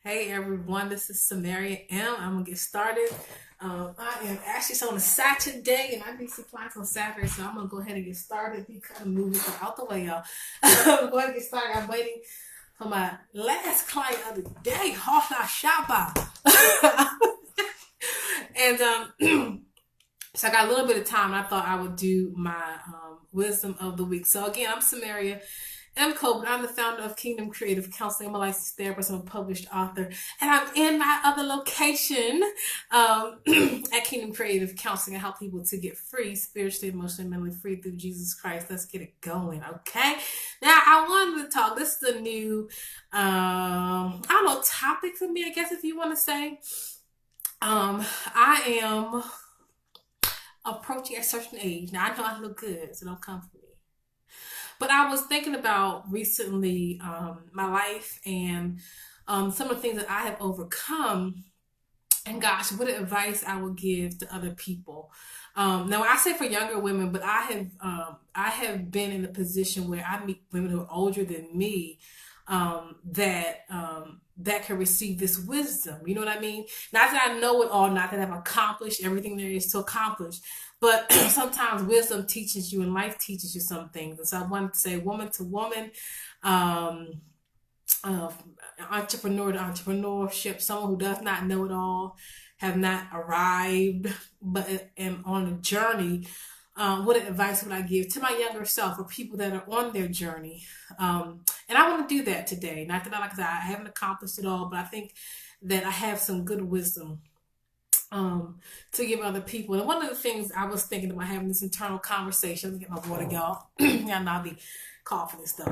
Hey everyone, this is Samaria M. I'm gonna get started. I am actually it's on a Saturday, and I need supplies on Saturday, so I'm gonna go ahead and get started. Be kind of moving out the way, y'all. I'm going to get started. I'm waiting for my last client of the day, Hola Shaba. and so I got a little bit of time. I thought I would do my wisdom of the week. So again, I'm Samaria M. Copeland. I'm the founder of Kingdom Creative Counseling. I'm a licensed therapist. I'm a published author. And I'm in my other location at Kingdom Creative Counseling. I help people to get free, spiritually, emotionally, mentally free through Jesus Christ. Let's get it going, okay? Now, I wanted to talk. This is a new, I don't know, topic for me, I guess, if you want to say. I am approaching a certain age. Now, I know I look good, so don't come for me. But I was thinking about recently my life and some of the things that I have overcome, and gosh, what advice I would give to other people. Now, I say for younger women, but I have been in a position where I meet women who are older than me that can receive this wisdom. You know what I mean? Not that I know it all, not that I've accomplished everything there is to accomplish, but sometimes wisdom teaches you and life teaches you some things. And so I wanted to say, woman to woman, um, uh, entrepreneur to entrepreneurship, someone who does not know it all, have not arrived, but am on a journey. What advice would I give to my younger self or people that are on their journey? And I want to do that today. Not that like I said, I haven't accomplished it all, but I think that I have some good wisdom to give other people. And one of the things I was thinking about having this internal conversation, let me get my water, y'all. Y'all know I'll be coughing and stuff.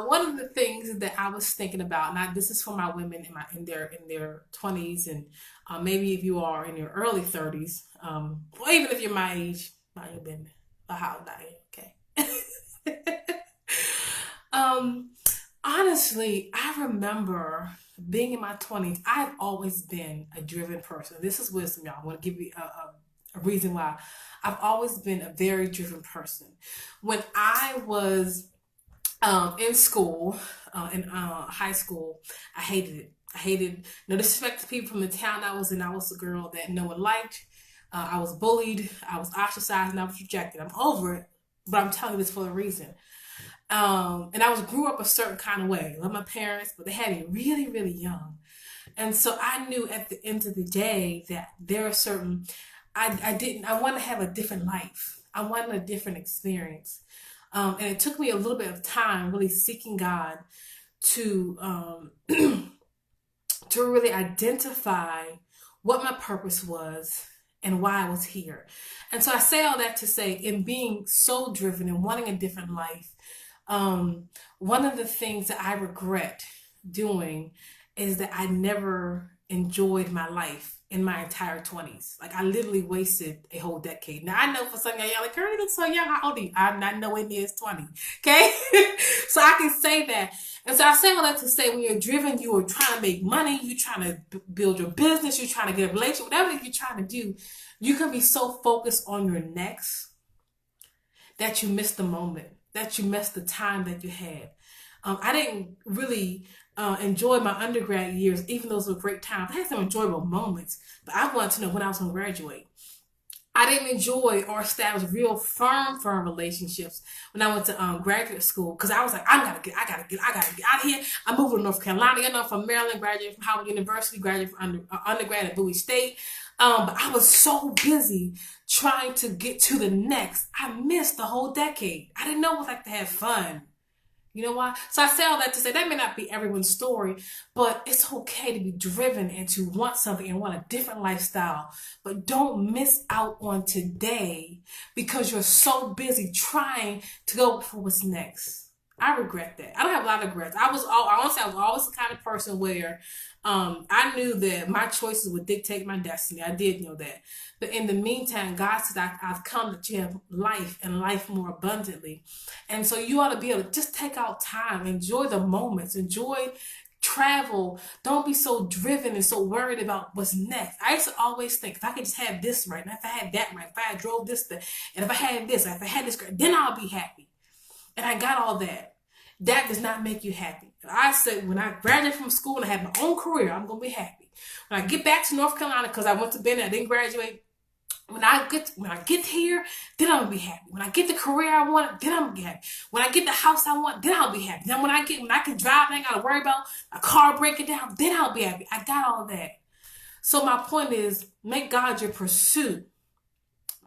One of the things that I was thinking about, now this is for my women in their 20s, and maybe if you are in your early 30s, or even if you're my age, not your business. How old I am, okay? um, Honestly, I remember being in my 20s. I've always been a driven person. This is wisdom, y'all. I want to give you a reason why. I've always been a very driven person. When I was in school, in high school, I hated it. I hated, no disrespect to people from the town I was in. I was the girl that no one liked. I was bullied. I was ostracized, and I was rejected. I'm over it, but I'm telling you this for a reason. And I was grew up a certain kind of way. I love my parents, but they had me really, really young. And so I knew at the end of the day that there are certain, I want to have a different life. I wanted a different experience. And it took me a little bit of time really seeking God to, to really identify what my purpose was and why I was here. And so I say all that to say, in being so driven and wanting a different life, one of the things that I regret doing is that I never enjoyed my life in my entire 20s. Like, I literally wasted a whole decade. Now, I know for some of y'all like, girl, you look so young. How old are you? I'm not nowhere near 20. Okay? So I can say that. And so I say all that to say, when you're driven, you are trying to make money, you're trying to build your business, you're trying to get a relationship, whatever you're trying to do, you can be so focused on your next that you miss the moment, that you miss the time that you had. I didn't really enjoy my undergrad years, even though those were great times. I had some enjoyable moments, but I wanted to know when I was going to graduate. I didn't enjoy or establish real firm relationships when I went to graduate school, because I was like, I gotta get out of here. I'm moving to North Carolina. You know, from Maryland, graduated from Howard University, graduated from undergrad at Bowie State. But I was so busy trying to get to the next. I missed the whole decade. I didn't know what it was like to have fun. You know why? So I say all that to say that may not be everyone's story, but it's okay to be driven and to want something and want a different lifestyle. But don't miss out on today because you're so busy trying to go for what's next. I regret that. I don't have a lot of regrets. I was always the kind of person where I knew that my choices would dictate my destiny. I did know that. But in the meantime, God said, I've come that you have life and life more abundantly. And so you ought to be able to just take out time, enjoy the moments, enjoy travel. Don't be so driven and so worried about what's next. I used to always think, if I could just have this right, and if I had that right, if I had drove this, and if I had this, then I'll be happy. And I got all that. That does not make you happy. I said, when I graduate from school and I have my own career, I'm going to be happy. When I get back to North Carolina, because I went to Bennett, I didn't graduate. When I get here, then I'm gonna be happy. When I get the career I want, then I'm gonna be happy. When I get the house I want, then I'll be happy. Then when I can drive, I ain't gotta worry about a car breaking down, then I'll be happy. I got all that. So my point is, make God your pursuit,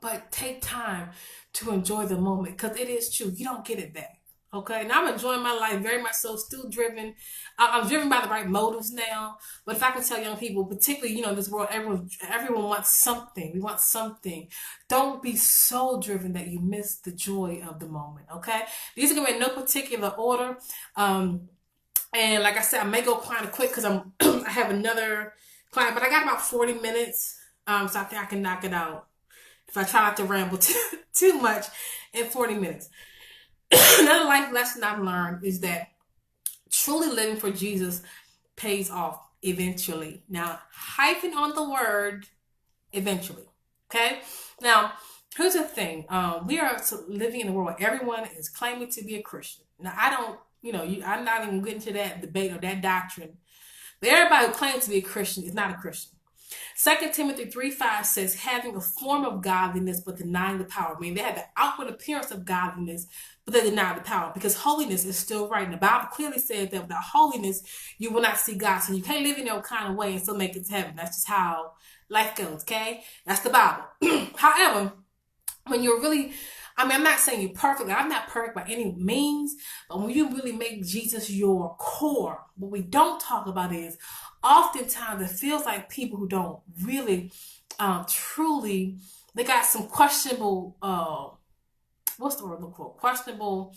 but take time to enjoy the moment, because it is true. You don't get it back. Okay, and I'm enjoying my life very much so, still driven. I'm driven by the right motives now. But if I can tell young people, particularly, in this world, everyone wants something. We want something. Don't be so driven that you miss the joy of the moment, okay? These are going to be in no particular order. And like I said, I may go kind of quick because I have another client, but I got about 40 minutes, so I think I can knock it out if I try not to ramble too much in 40 minutes. Another life lesson I've learned is that truly living for Jesus pays off eventually. Now, hyphen on the word eventually. Okay? Now, here's the thing. We are living in a world where everyone is claiming to be a Christian. Now, I don't, I'm not even getting to that debate or that doctrine. But everybody who claims to be a Christian is not a Christian. 2 Timothy 3:5 says, having a form of godliness but denying the power. I mean, they have the outward appearance of godliness, but they deny the power, because holiness is still right. And the Bible clearly says that without holiness, you will not see God. So you can't live in no kind of way and still make it to heaven. That's just how life goes, okay? That's the Bible. However, when you're really, I'm not saying you're perfect. I'm not perfect by any means, but when you really make Jesus your core, what we don't talk about is oftentimes it feels like people who don't really truly, they got some questionable, what's the word I'm looking for? Questionable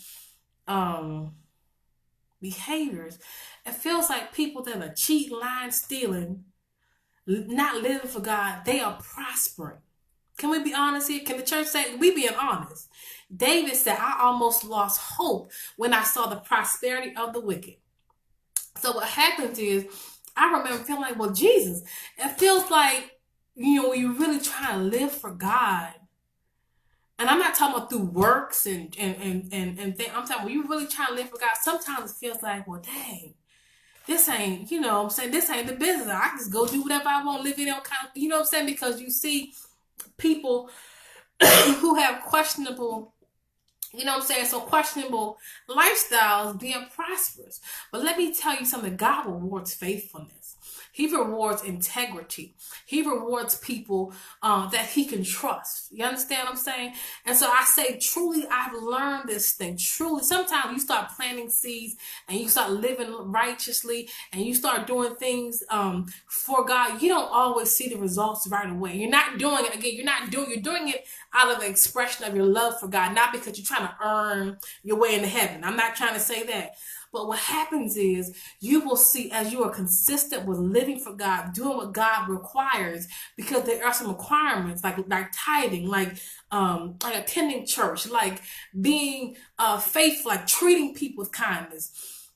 behaviors. It feels like people that are cheating, lying, stealing, not living for God, they are prospering. Can we be honest here? Can the church say we being honest? David said, I almost lost hope when I saw the prosperity of the wicked. So what happens is, I remember feeling like, well, Jesus, it feels like, when you really try to live for God. And I'm not talking about through works and things. I'm talking about you really trying to live for God. Sometimes it feels like, well, dang, this ain't, this ain't the business. I can just go do whatever I want, live in all kind of, because you see people who have questionable, so questionable lifestyles being prosperous. But let me tell you something, God rewards faithfulness. He rewards integrity. He rewards people that he can trust. You understand what I'm saying? And so I say, truly, I've learned this thing. Truly, sometimes you start planting seeds and you start living righteously and you start doing things for God. You don't always see the results right away. You're not doing it, again, you're doing it out of the expression of your love for God, not because you're trying to earn your way into heaven. I'm not trying to say that. But what happens is you will see, as you are consistent with living for God, doing what God requires, because there are some requirements like tithing, like attending church, like being faithful, like treating people with kindness,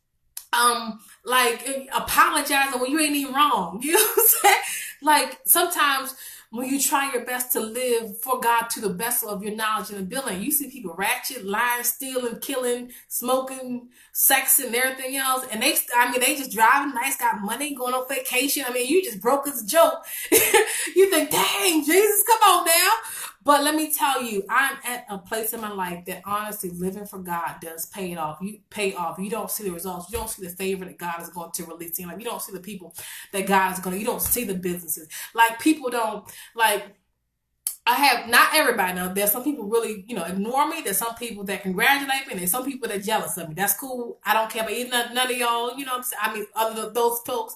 like apologizing when you ain't even wrong. You know what I'm saying? Like sometimes when you try your best to live for God to the best of your knowledge and ability, you see people ratchet, lying, stealing, killing, smoking, sexing, and everything else. And they just driving nice, got money, going on vacation. You just broke as a joke. You think, dang, Jesus, come on now. But let me tell you, I'm at a place in my life that honestly living for God does pay off. You don't see the results. You don't see the favor that God is going to release in. You don't see the people that God is going to, you don't see the businesses. People don't, I have, not everybody know, there's some people really, ignore me. There's some people that congratulate me. And there's some people that jealous of me. That's cool. I don't care about none of y'all, other than those folks.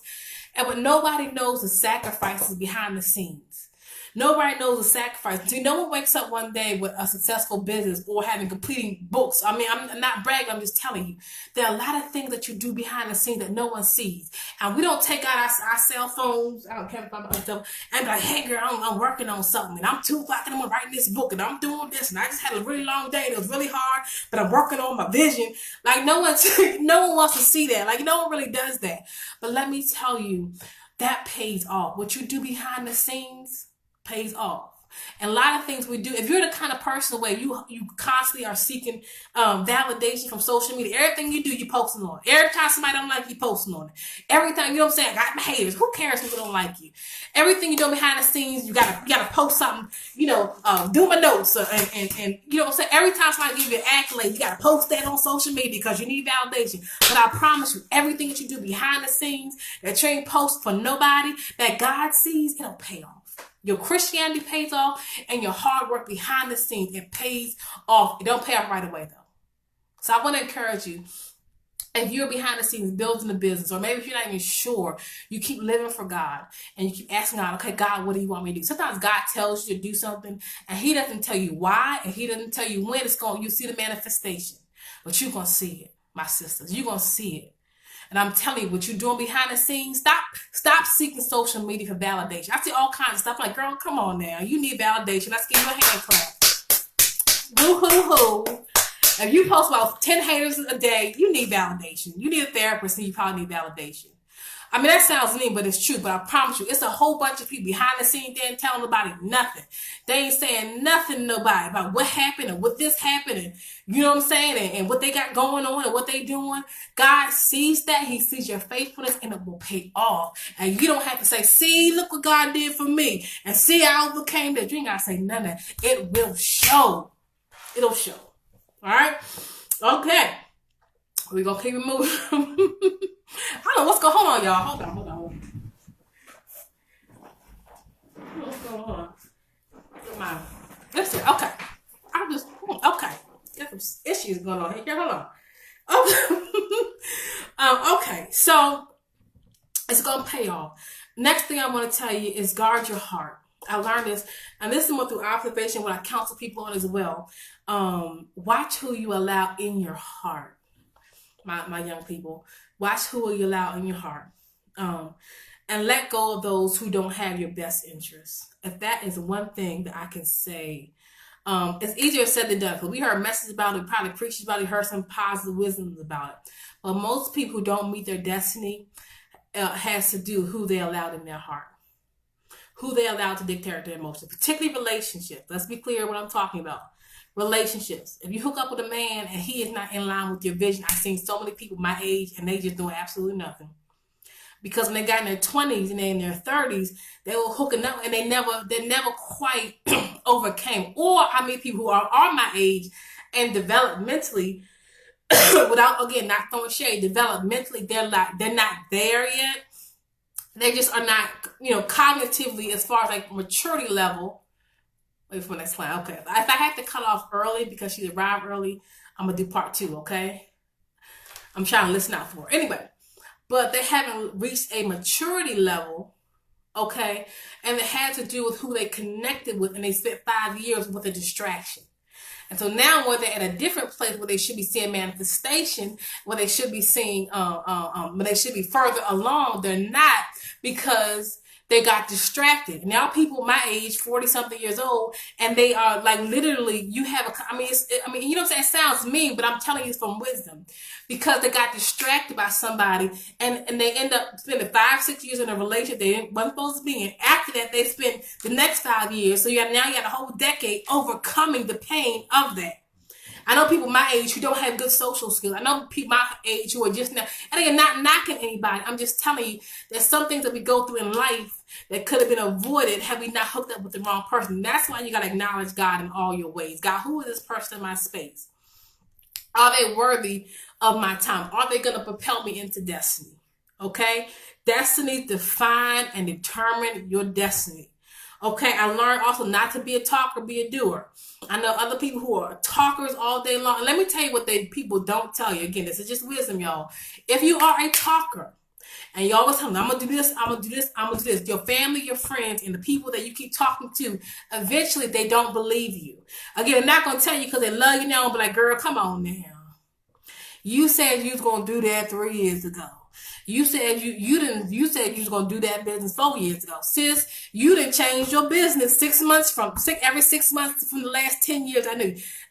But nobody knows the sacrifices behind the scenes. Nobody knows the sacrifice. See, no one wakes up one day with a successful business or having completing books. I'm not bragging. I'm just telling you. There are a lot of things that you do behind the scenes that no one sees. And we don't take out our cell phones. I don't care if I'm myself and be like, hey girl, I'm working on something. And I'm 2 o'clock and I'm writing this book and I'm doing this. And I just had a really long day. And it was really hard, but I'm working on my vision. No one wants to see that. No one really does that. But let me tell you, that pays off. What you do behind the scenes pays off. And a lot of things we do, if you're the kind of person where you constantly are seeking validation from social media, everything you do, you posting on. Every time somebody don't like you, posting on it. Everything, you know what I'm saying? I got my haters. Who cares if people don't like you? Everything you do behind the scenes, you gotta post something, do my notes, and you know what I'm saying? Every time somebody give you an accolade, you gotta post that on social media because you need validation. But I promise you, everything that you do behind the scenes, that you ain't post for nobody, that God sees, it'll pay off. Your Christianity pays off, and your hard work behind the scenes, it pays off. It don't pay off right away, though. So I want to encourage you, if you're behind the scenes building a business, or maybe if you're not even sure, you keep living for God, and you keep asking God, okay, God, what do you want me to do? Sometimes God tells you to do something, and he doesn't tell you why, and he doesn't tell you when it's going. You see the manifestation, but you're going to see it, my sisters. You're going to see it. And I'm telling you, what you're doing behind the scenes, stop seeking social media for validation. I see all kinds of stuff like, girl, come on now. You need validation. Let's give you a hand clap. Woo-hoo-hoo. If you post about 10 haters a day, you need validation. You need a therapist, and you probably need validation. I mean, that sounds mean, but it's true. But I promise you, it's a whole bunch of people behind the scenes. They ain't telling nobody nothing. They ain't saying nothing to nobody about what happened and what this happened, and you know what I'm saying, and what they got going on and what they doing. God sees that. He sees your faithfulness, and it will pay off. And you don't have to say, see, look what God did for me, and see, I overcame that. You ain't got to say none of that. It will show. It'll show. All right? Okay. We're going to keep it moving. I don't know what's going on, y'all. Hold on. What's going on? Listen, okay. Okay. Got some issues going on here. Hold on. Okay. Okay. So, it's going to pay off. Next thing I want to tell you is guard your heart. I learned this, and this is more through observation, what I counsel people on as well. Watch who you allow in your heart, my young people. Watch who you allow in your heart, and let go of those who don't have your best interests. If that is one thing that I can say, it's easier said than done. Because we heard messages about it, probably preached about it, heard some positive wisdoms about it. But most people who don't meet their destiny has to do with who they allowed in their heart. Who they allow to dictate their emotions, particularly relationships. Let's be clear what I'm talking about. Relationships. If you hook up with a man and he is not in line with your vision, I've seen so many people my age and they just doing absolutely nothing. Because when they got in their 20s and they in their 30s, they were hooking up and they never quite overcame. Or I meet people who are my age and developmentally, without, again, not throwing shade, developmentally, they're not there yet. They just are not, cognitively, as far as like maturity level. Wait for the next slide. Okay. If I have to cut off early because she arrived early, I'm going to do part 2, okay? I'm trying to listen out for her. Anyway, but they haven't reached a maturity level, okay? And it had to do with who they connected with, and they spent 5 years with a distraction. And so now when they're at a different place where they should be seeing manifestation, where they should be seeing, where they should be further along, they're not, because they got distracted. Now people my age, 40 something years old, and they are like literally, you have you know what I'm saying? It sounds mean, but I'm telling you it's from wisdom, because they got distracted by somebody and they end up spending 5-6 years in a relationship they weren't supposed to be in. After that, they spend the next 5 years. So you got a whole decade overcoming the pain of that. I know people my age who don't have good social skills. I know people my age who are just now, and again, not knocking anybody. I'm just telling you, there's some things that we go through in life that could have been avoided had we not hooked up with the wrong person. That's why you got to acknowledge God in all your ways. God, who is this person in my space? Are they worthy of my time? Are they going to propel me into destiny? Okay? Destiny define and determine your destiny. Okay, I learned also not to be a talker, be a doer. I know other people who are talkers all day long. And let me tell you what people don't tell you. Again, this is just wisdom, y'all. If you are a talker and you always tell them, I'm going to do this, I'm going to do this, I'm going to do this, your family, your friends, and the people that you keep talking to, eventually they don't believe you. Again, they're not going to tell you because they love you now, but like, girl, come on now. You said you was going to do that 3 years ago. You said you said you was gonna do that business 4 years ago. Sis, you didn't change your business every 6 months from the last 10 years.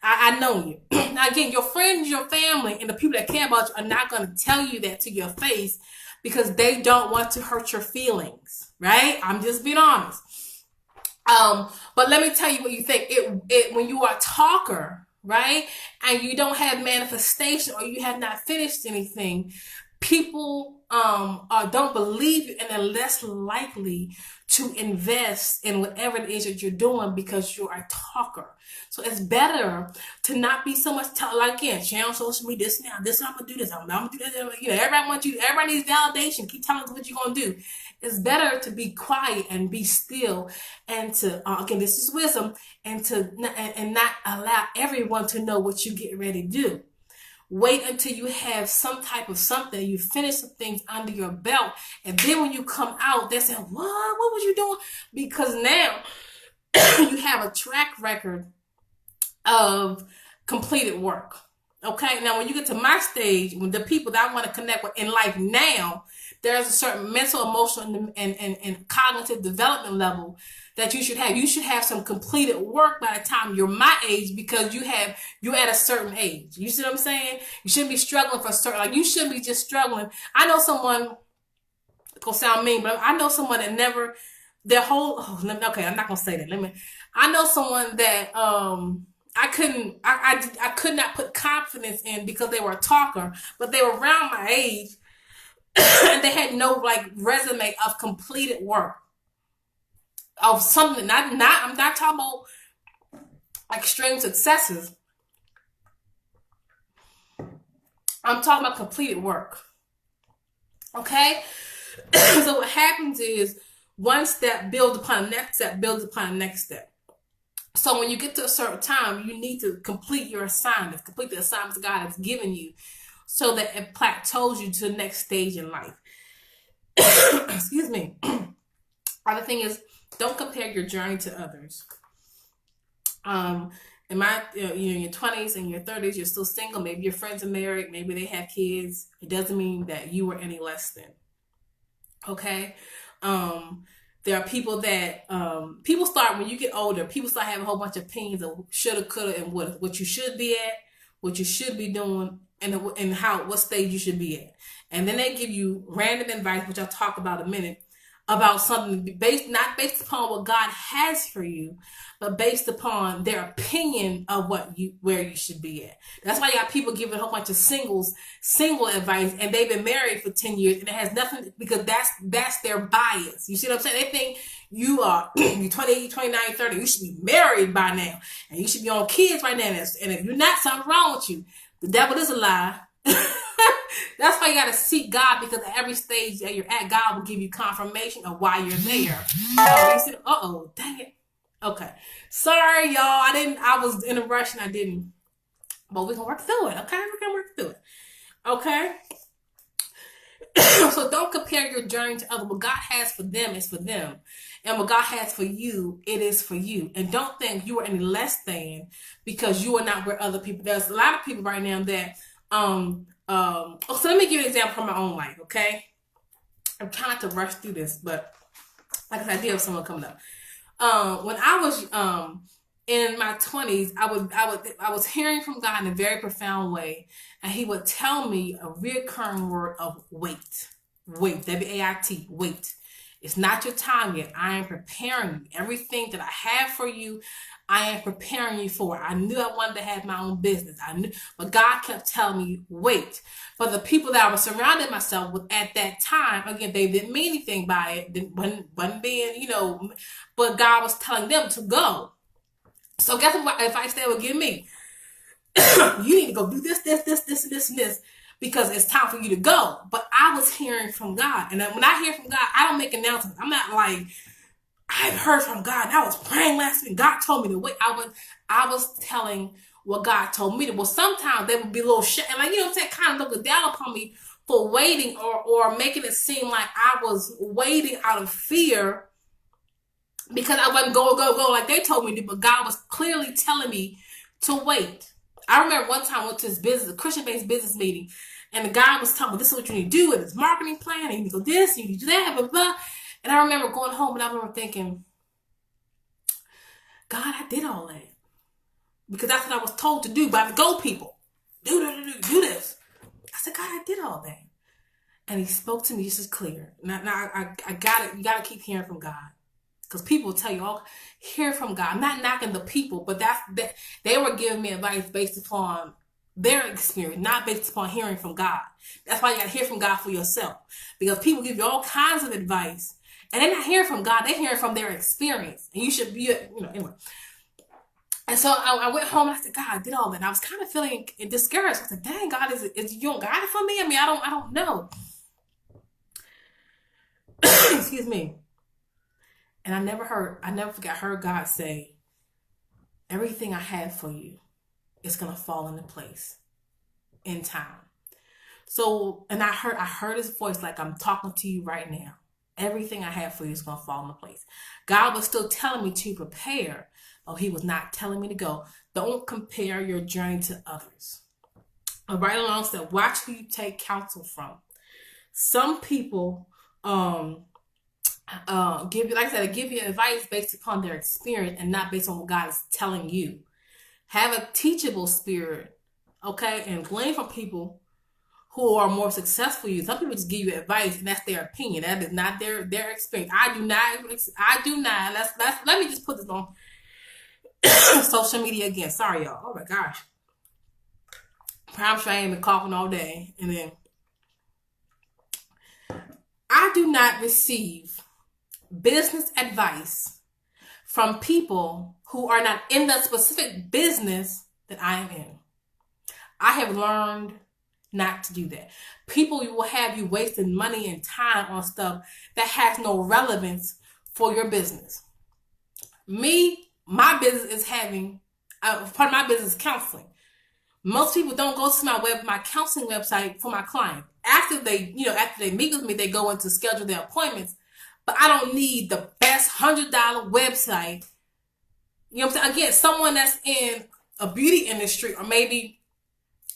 I know you. Now again, your friends, your family, and the people that care about you are not gonna tell you that to your face because they don't want to hurt your feelings, right? I'm just being honest. But let me tell you what you think. It when you are a talker, right, and you don't have manifestation or you have not finished anything, people don't believe you and they're less likely to invest in whatever it is that you're doing because you're a talker. So it's better to not be so much like again, share on social media this now, this I'm gonna do this, I'm gonna do this. You know, everybody needs validation. Keep telling us what you're gonna do. It's better to be quiet and be still, and to again, this is wisdom, and to and not allow everyone to know what you get ready to do. Wait until you have some type of something, you finish some things under your belt, and then when you come out, they say, "What? What was you doing?" Because now you have a track record of completed work. Okay, now when you get to my stage, when the people that I want to connect with in life now, there's a certain mental, emotional, and cognitive development level that you should have. You should have some completed work by the time you're my age, because you're at a certain age. You see what I'm saying? You shouldn't be struggling for certain, like you shouldn't be just struggling. I know someone, it's gonna sound mean, but I know someone that never their whole okay, I'm not gonna say that. I know someone that I could not put confidence in because they were a talker, but they were around my age and they had no like resume of completed work of something. I'm not talking about extreme successes. I'm talking about completed work. Okay? So what happens is one step builds upon the next step, builds upon the next step. So when you get to a certain time, you need to complete your assignments, complete the assignments God has given you, so that it plateaus you to the next stage in life. Excuse me. Other thing is, don't compare your journey to others. In your 20s and your 30s, you're still single. Maybe your friends are married. Maybe they have kids. It doesn't mean that you were any less than. Okay? There are people that people start when you get older. People start having a whole bunch of opinions of shoulda, coulda, and what you should be at, what you should be doing, and what stage you should be at. And then they give you random advice, which I'll talk about in a minute, about something not based upon what God has for you, but based upon their opinion of where you should be at. That's why you got people giving a whole bunch of single advice, and they've been married for 10 years, and it has nothing, because that's their bias. You see what I'm saying? They think you are you're 28, 29, 30. You should be married by now, and you should be on kids right now. And if you're not, something's wrong with you. The devil is a lie. That's why you got to seek God, because at every stage that you're at, God will give you confirmation of why you're there. You said, dang it. Okay. Sorry, y'all. I was in a rush and I didn't. But we're going to work through it, okay? We're going to work through it. Okay? So don't compare your journey to others. What God has for them is for them. And what God has for you, it is for you. And don't think you are any less than because you are not where other people. There's a lot of people right now that so let me give you an example from my own life, okay? I'm trying to rush through this, but like I said, I did have someone coming up. When I was in my 20s, I was hearing from God in a very profound way, and He would tell me a recurring word of wait, WAIT, wait. It's not your time yet. I am preparing you. Everything that I have for you, I am preparing you for. I knew I wanted to have my own business. But God kept telling me, wait. But the people that I was surrounding myself with at that time, again, they didn't mean anything by it. Wasn't being, but God was telling them to go. So guess what advice they would give me? You need to go do this, and this, because it's time for you to go. But I was hearing from God. And when I hear from God, I don't make announcements. I'm not like, I've heard from God. And I was praying last week. God told me to wait. I was telling what God told me to. Well, sometimes they would be a little and like, what I'm saying, kind of looking down upon me for waiting or making it seem like I was waiting out of fear because I wasn't go like they told me to. But God was clearly telling me to wait. I remember one time I went to this a Christian-based business meeting, and the guy was telling me, this is what you need to do, and this marketing plan, and you need to go this, and you need to do that, blah, blah. And I remember going home, and I remember thinking, God, I did all that. Because that's what I was told to do by the Go people. Do this. I said, God, I did all that. And He spoke to me just as clear. Now I got it. You got to keep hearing from God. Because people tell you, oh, hear from God. I'm not knocking the people, but that they were giving me advice based upon their experience, not based upon hearing from God. That's why you got to hear from God for yourself. Because people give you all kinds of advice, and they're not hearing from God. They're hearing from their experience. And you should be, anyway. And so I went home and I said, God, I did all that. And I was kind of feeling discouraged. I said, dang, God, is you don't got it for me? I mean, I don't know. Excuse me. And I never heard God say, everything I had for you is going to fall into place in time. So, and I heard his voice like I'm talking to you right now. Everything I have for you is going to fall into place. God was still telling me to prepare. Oh, he was not telling me to go. Don't compare your journey to others. And right along said, watch who you take counsel from. Some people give you, like I said, give you advice based upon their experience and not based on what God is telling you. Have a teachable spirit, okay, and glean from people who are more successful than you. Some people just give you advice, and that's their opinion. That is not their experience. I do not. Let me just put this on social media again. Sorry, y'all. Oh my gosh. I'm sure I ain't been coughing all day. And then I do not receive business advice from people who are not in the specific business that I am in. I have learned not to do that. People will have you wasting money and time on stuff that has no relevance for your business. My business is having, part of my business is counseling. Most people don't go to my counseling website for my client. After they meet with me, they go in to schedule their appointments. But I don't need the best $100 website. You know what I'm saying? Again, someone that's in a beauty industry or maybe,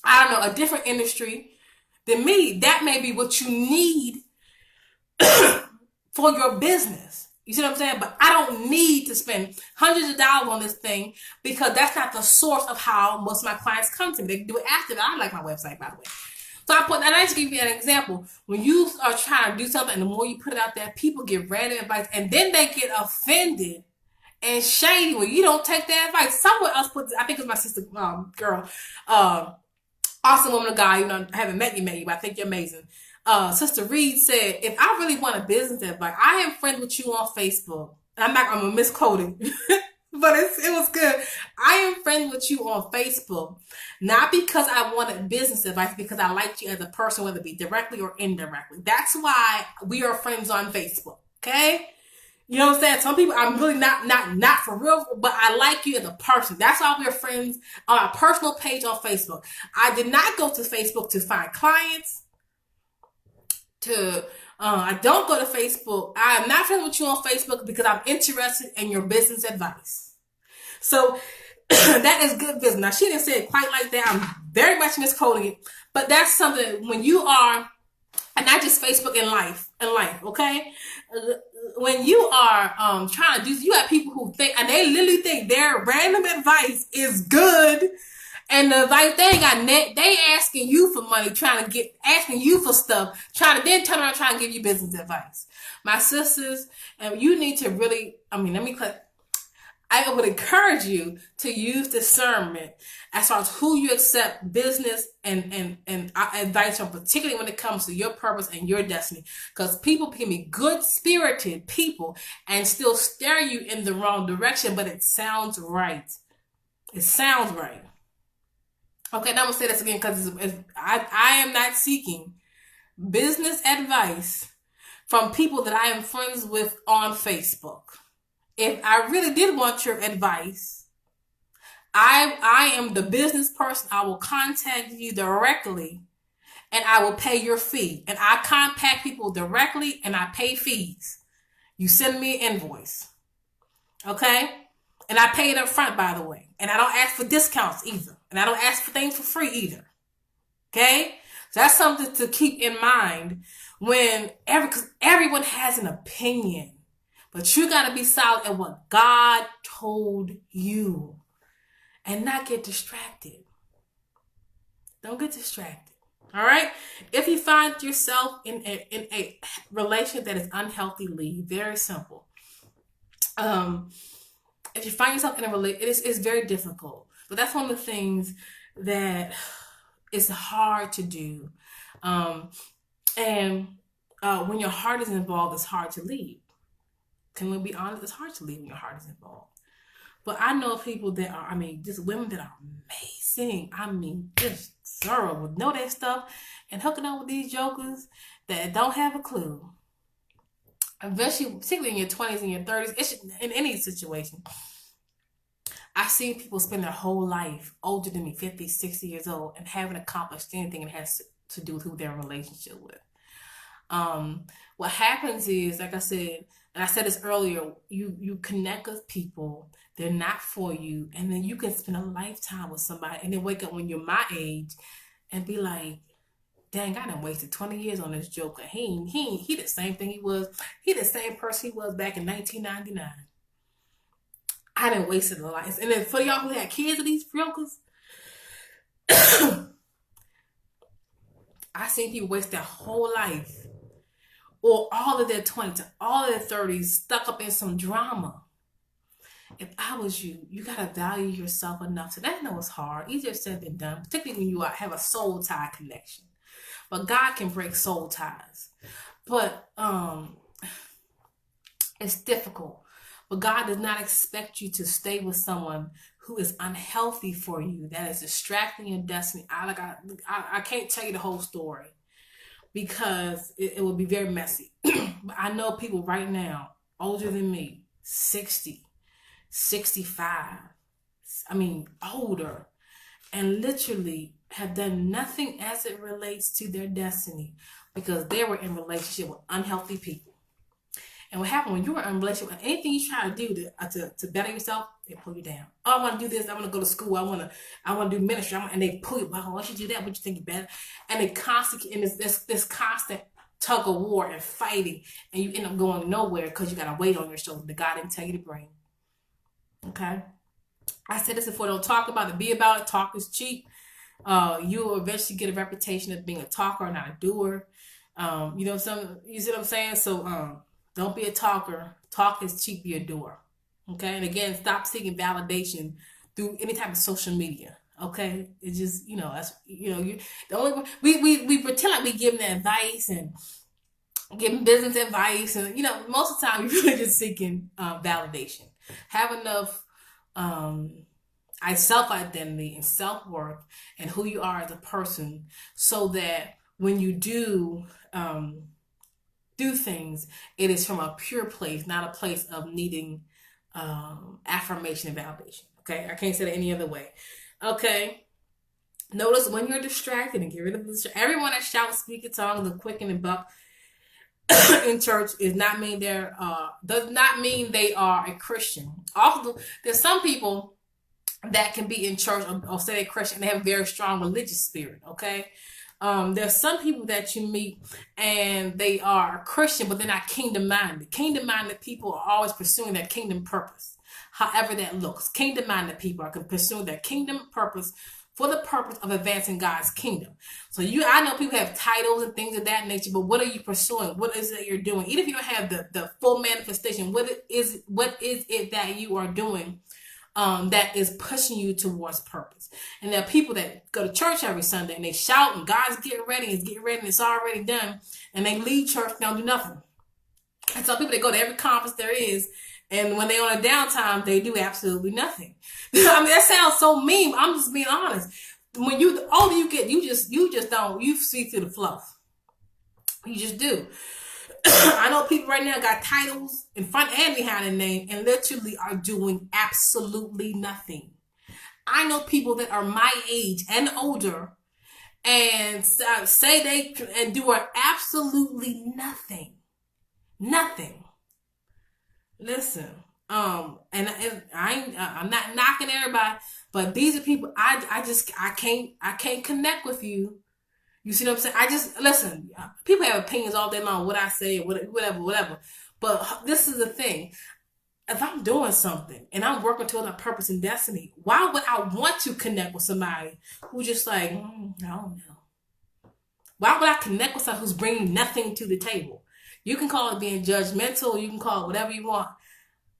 I don't know, a different industry than me, that may be what you need for your business. You see what I'm saying? But I don't need to spend hundreds of dollars on this thing because that's not the source of how most of my clients come to me. They do it after that. I like my website, by the way. So I just give you an example. When you are trying to do something and the more you put it out there, people get random advice and then they get offended and shady when you don't take their advice. Someone else put, I think it was my sister, girl, awesome woman of God. I haven't met you, but I think you're amazing. Sister Reed said, if I really want a business advice, I am friends with you on Facebook. I'm going to misquote it, but it was good. I am friends with you on Facebook, not because I wanted business advice, because I liked you as a person, whether it be directly or indirectly. That's why we are friends on Facebook. Okay. You know what I'm saying? Some people, I'm really not for real, but I like you as a person. That's why we're friends on our personal page on Facebook. I did not go to Facebook to find clients. I don't go to Facebook. I am not friends with you on Facebook because I'm interested in your business advice. So that is good business. Now, she didn't say it quite like that. I'm very much misquoting it, but that's something when you are, and not just Facebook in life, okay? When you are trying to do, you have people who think, and they literally think their random advice is good. And the advice they got, they asking you for money, asking you for stuff, trying to then turn around trying to give you business advice. My sisters, and you need to really, I would encourage you to use discernment as far as who you accept business and advice from, particularly when it comes to your purpose and your destiny. Because people can be good-spirited people and still steer you in the wrong direction, but it sounds right. It sounds right. Okay, now I'm going to say this again because I am not seeking business advice from people that I am friends with on Facebook. If I really did want your advice, I am the business person. I will contact you directly and I will pay your fee. And I contact people directly and I pay fees. You send me an invoice. Okay? And I pay it up front, by the way. And I don't ask for discounts either. And I don't ask for things for free either. Okay? So that's something to keep in mind when because everyone has an opinion. But you got to be solid in what God told you and not get distracted. Don't get distracted. All right? If you find yourself in a relationship that is unhealthy, leave. Very simple. Um, if you find yourself in a relationship, it's very difficult. But that's one of the things that is hard to do. Um, and when your heart is involved, it's hard to leave. Can we be honest? It's hard to leave when your heart is involved. But I know people that are, just women that are amazing. Just thorough, know that stuff, and hooking up with these jokers that don't have a clue. Eventually, particularly in your 20s and your 30s, in any situation, I've seen people spend their whole life older than me, 50, 60 years old, and haven't accomplished anything it has to do with who they're in a relationship with. What happens is, like I said, and I said this earlier, you connect with people, they're not for you, and then you can spend a lifetime with somebody and then wake up when you're my age and be like, dang, I done wasted 20 years on this joker. He the same thing he was. He the same person he was back in 1999. I done wasted a life. And then for y'all who had kids of these jokers, I seen people waste their whole life or all of their 20s to all of their 30s stuck up in some drama. If I was you, you gotta value yourself enough. So that know it's hard, easier said than done, particularly when you have a soul tie connection. But God can break soul ties. But it's difficult. But God does not expect you to stay with someone who is unhealthy for you, that is distracting your destiny. I can't tell you the whole story because it would be very messy. But I know people right now, older than me, 60, 65, older, and literally have done nothing as it relates to their destiny because they were in relationship with unhealthy people. And what happened when you were in a relationship with anything you try to do to better yourself, they pull you down. Oh, I want to do this. I want to go to school. I want to do ministry. And they pull you. Well, why should you do that? What you think you better? And they constantly, and it's this constant tug of war and fighting, and you end up going nowhere because you got a weight on your shoulder that God didn't tell you to bring. Okay, I said this before. Don't talk about it. Be about it. Talk is cheap. You will eventually get a reputation of being a talker, not a doer. You see what I'm saying? So don't be a talker. Talk is cheap. Be a doer. Okay, and again, stop seeking validation through any type of social media. Okay, it's just that's the only we pretend like we giving advice and giving business advice, and most of the time we're really just seeking validation. Have enough self-identity and self-worth and who you are as a person, so that when you do things, it is from a pure place, not a place of needing affirmation and validation. Okay, I can't say it any other way. Okay, notice when you're distracted and get rid of the everyone that shouts, speak in tongues, and quicken and buck in church does not mean they are a Christian. Also, there's some people that can be in church or say they're Christian and they have a very strong religious spirit. Okay. There's some people that you meet and they are Christian, but they're not kingdom minded. Kingdom minded people are always pursuing their kingdom purpose, however that looks. Kingdom minded people are pursuing their kingdom purpose for the purpose of advancing God's kingdom. So I know people have titles and things of that nature, but what are you pursuing? What is it you're doing? Even if you don't have the full manifestation, what is it that you are doing that is pushing you towards purpose? And there are people that go to church every Sunday and they shout and God's getting ready, and it's already done, and they leave church and don't do nothing. And some people, they go to every conference there is, and when they're on a downtime, they do absolutely nothing. That sounds so mean. I'm just being honest. When the older you get, you see through the fluff. You just do. I know people right now got titles in front and behind their name and literally are doing absolutely nothing. I know people that are my age and older and say they and do absolutely nothing. Nothing. Listen, and I'm not knocking everybody, but these are people I can't connect with you. You see what I'm saying? Listen, people have opinions all day long, what I say, whatever. But this is the thing. If I'm doing something and I'm working toward a purpose and destiny, why would I want to connect with somebody who's just like, I don't know. Why would I connect with someone who's bringing nothing to the table? You can call it being judgmental. You can call it whatever you want.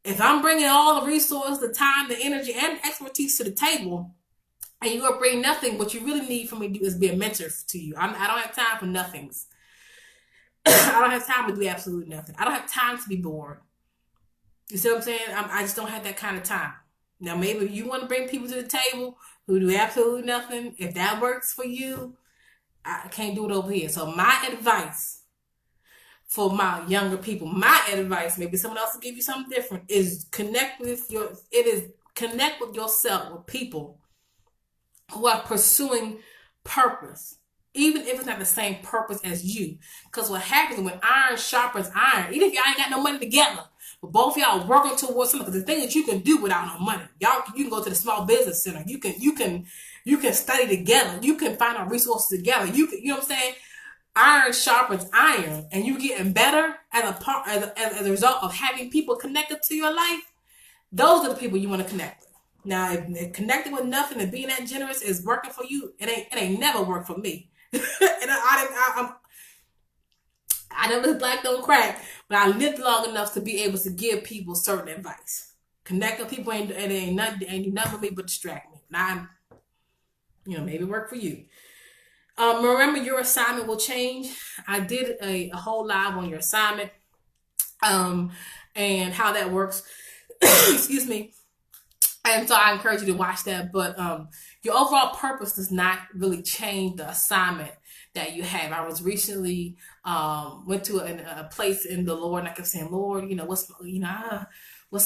If I'm bringing all the resources, the time, the energy, and expertise to the table, and you're gonna bring nothing, what you really need from me is be a mentor to you. I don't have time for nothings. I don't have time to do absolutely nothing. I don't have time to be bored. You see what I'm saying? I just don't have that kind of time. Now, maybe you want to bring people to the table who do absolutely nothing. If that works for you, I can't do it over here. So my advice for my younger people, maybe someone else will give you something different, is connect with yourself with people who are pursuing purpose, even if it's not the same purpose as you. Because what happens when iron sharpens iron, even if y'all ain't got no money together, but both y'all working towards something, because the thing that you can do without no money, you can go to the small business center, you can study together, you can find out resources together, you know what I'm saying? Iron sharpens iron, and you getting better as a result of having people connected to your life. Those are the people you want to connect with. Now, if connecting with nothing and being that generous is working for you, it ain't never worked for me. And I never black don't crack, but I lived long enough to be able to give people certain advice. Connecting people ain't nothing for me but distract me. Now, maybe work for you. Remember, your assignment will change. I did a whole live on your assignment, and how that works. Excuse me. And so I encourage you to watch that. But your overall purpose does not really change the assignment that you have. I was recently went to a place in the Lord, and I kept saying, Lord, what's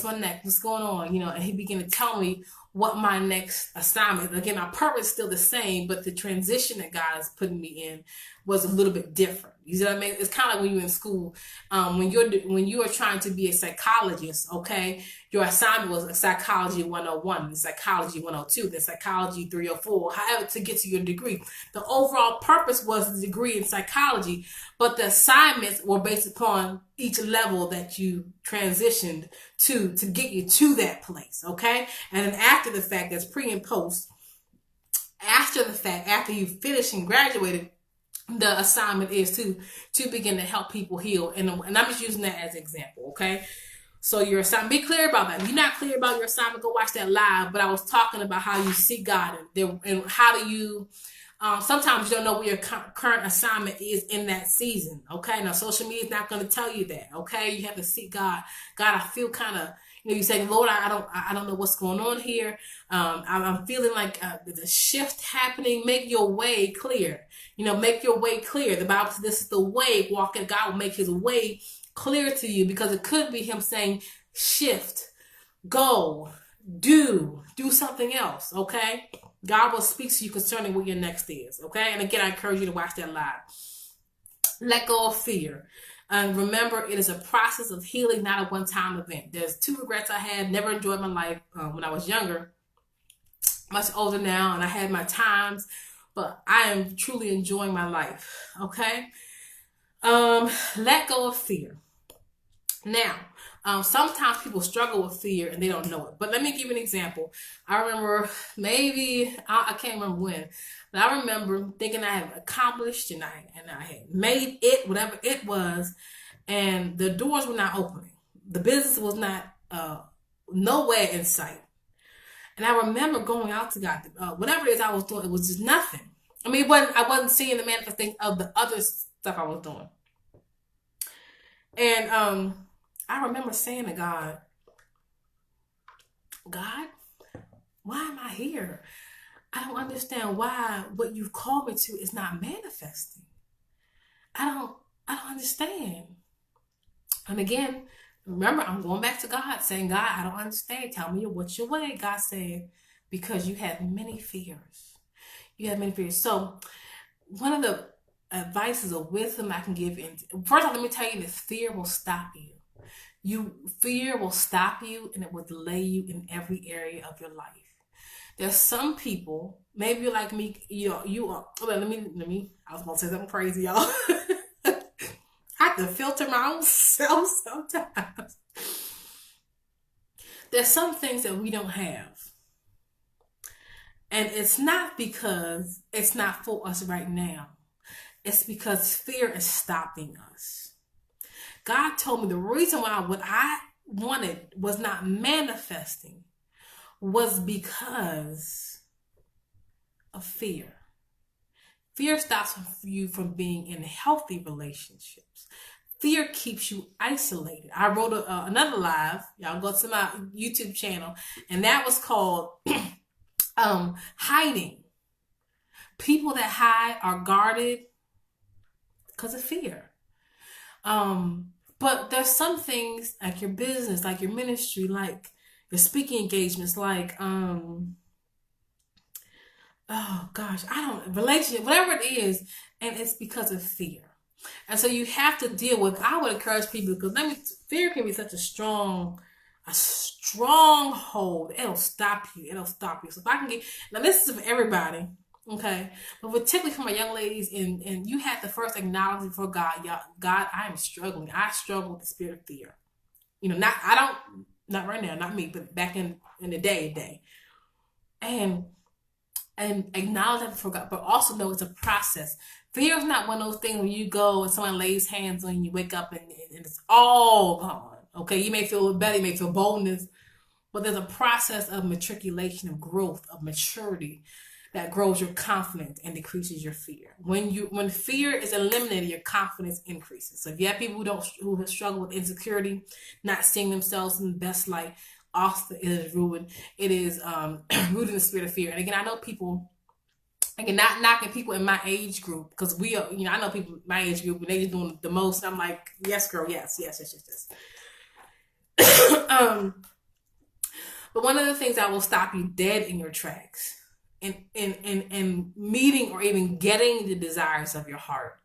my next? What's going on? And he began to tell me what my next assignment. Again, my purpose is still the same, but the transition that God is putting me in was a little bit different. You see what I mean? It's kind of like when you're in school, when you are trying to be a psychologist, okay? Your assignment was a psychology 101, psychology 102, then psychology 304, however, to get to your degree. The overall purpose was the degree in psychology, but the assignments were based upon each level that you transitioned to get you to that place, okay? And then after the fact, that's pre and post, after the fact, after you finished and graduated, the assignment is to begin to help people heal. And I'm just using that as an example, okay? So your assignment, be clear about that. If you're not clear about your assignment, go watch that live. But I was talking about how you see God and how do you, sometimes you don't know where your current assignment is in that season, okay? Now, social media is not going to tell you that, okay? You have to seek God. God, I feel kind of, you say, Lord, I don't know what's going on here. I'm feeling like there's a shift happening. Make your way clear. Make your way clear. The Bible says this is the way. Walking, God will make his way clear to you, because it could be him saying, shift, go, do something else, okay? God will speak to you concerning what your next is, okay? And again, I encourage you to watch that live. Let go of fear. And remember, it is a process of healing, not a one-time event. There's 2 regrets I had. Never enjoyed my life when I was younger. Much older now, and I had my times, but I am truly enjoying my life, okay? Let go of fear. Now, sometimes people struggle with fear and they don't know it. But let me give you an example. I remember I can't remember when, but I remember thinking I had accomplished and I had made it, whatever it was, and the doors were not opening. The business was not nowhere in sight. And I remember going out to God, whatever it is I was doing, it was just nothing. I mean, I wasn't seeing the manifestation of the other stuff I was doing. And I remember saying to God, why am I here? I don't understand why what you've called me to is not manifesting. I don't understand. And again, remember, I'm going back to God, saying, God, I don't understand. Tell me what's your way. God said, because you have many fears. You have many fears. So one of the advices or wisdom I can give first of all, let me tell you, this fear will stop you. Fear will stop you, and it will delay you in every area of your life. There's some people, maybe you're like me, you are, well, let me, I was going to say something crazy, y'all. I have to filter my own self sometimes. There's some things that we don't have. And it's not because it's not for us right now. It's because fear is stopping us. God told me the reason why wanted was not manifesting was because of fear. Fear stops you from being in healthy relationships. Fear keeps you isolated. I wrote another live. Y'all go to my YouTube channel, and that was called hiding. People that hide are guarded because of fear. But there's some things like your business, like your ministry, like your speaking engagements, like oh gosh, I don't relationship, whatever it is, and it's because of fear. And so you have to deal with. I would encourage people because fear can be such a stronghold. It'll stop you. It'll stop you. So if I can get now, this is for everybody, okay, but particularly for my young ladies, and you have to first acknowledge before God, y'all, God, I am struggling. I struggle with the spirit of fear. Not right now, not me, but back in the day, and acknowledge that before God, but also know it's a process. Fear is not one of those things when you go and someone lays hands on you, you wake up and it's all gone. Okay, you may feel better, you may feel boldness, but there's a process of matriculation, of growth, of maturity that grows your confidence and decreases your fear. When fear is eliminated, your confidence increases. So if you have people who have struggled with insecurity, not seeing themselves in the best light, also it is ruined. It is rooted in the spirit of fear. And again, I know people. Again, not knocking people in my age group because we are, I know people in my age group and they just doing the most. I'm like, yes, girl, yes. But one of the things that will stop you dead in your tracks and meeting or even getting the desires of your heart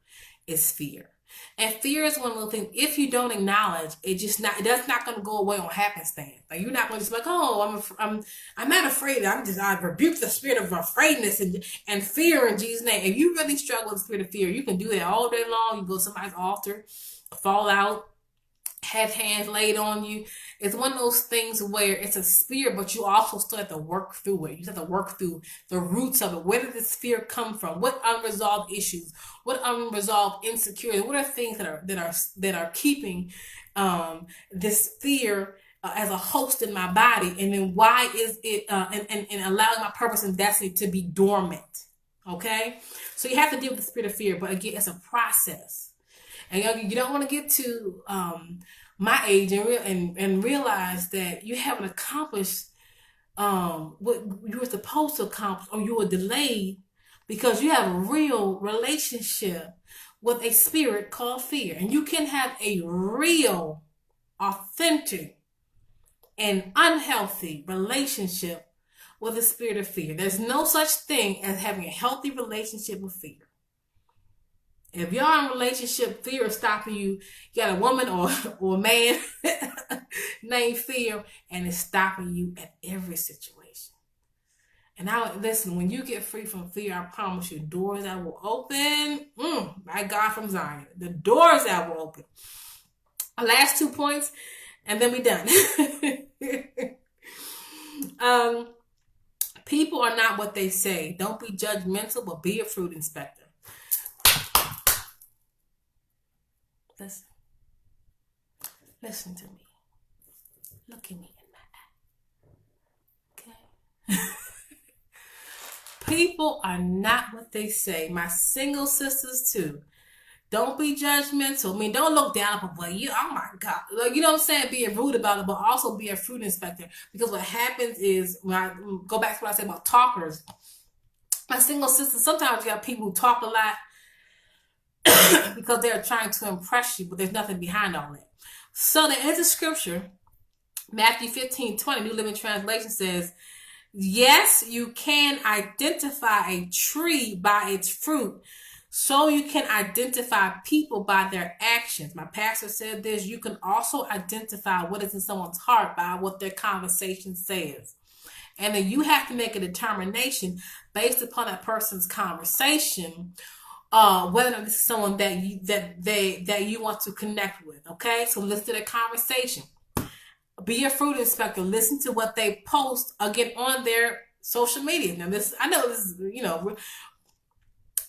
is fear. And fear is one of those things, if you don't acknowledge, that's not going to go away on happenstance. Like, you're not going to just be like, oh, I'm not afraid. I rebuke the spirit of afraidness and fear in Jesus' name. If you really struggle with the spirit of fear, you can do that all day long. You go to somebody's altar, fall out, have hands laid on you. It's one of those things where it's a spirit, but you also still have to work through it. You have to work through the roots of it. Where did this fear come from? What unresolved issues? What unresolved insecurity? What are things that are keeping this fear as a host in my body? And then why is it and allowing my purpose and destiny to be dormant? Okay, so you have to deal with the spirit of fear, but again, it's a process. And you don't want to get to my age and realize that you haven't accomplished what you were supposed to accomplish, or you were delayed because you have a real relationship with a spirit called fear. And you can have a real, authentic, and unhealthy relationship with the spirit of fear. There's no such thing as having a healthy relationship with fear. If y'all in a relationship, fear is stopping you. You got a woman or a man named fear, and it's stopping you at every situation. And now, listen, when you get free from fear, I promise you, doors that will open. My God from Zion. The doors that will open. Our last 2 points, and then we done. People are not what they say. Don't be judgmental, but be a fruit inspector. Listen to me. Look at me in my eye. Okay? People are not what they say. My single sisters too. Don't be judgmental. I mean, don't look down upon you. Oh my God. Like, you know what I'm saying? Being rude about it, but also be a fruit inspector. Because what happens is, when I go back to what I said about talkers, my single sisters, sometimes you have people who talk a lot because they're trying to impress you, but there's nothing behind all that. So there is a scripture, Matthew 15:20, New Living Translation says, yes, you can identify a tree by its fruit. So you can identify people by their actions. My pastor said this. You can also identify what is in someone's heart by what their conversation says. And then you have to make a determination based upon that person's conversation, whether or not this is someone that you want to connect with. Okay, so listen to their conversation. Be a fruit inspector. Listen to what they post again on their social media. Now, I know this is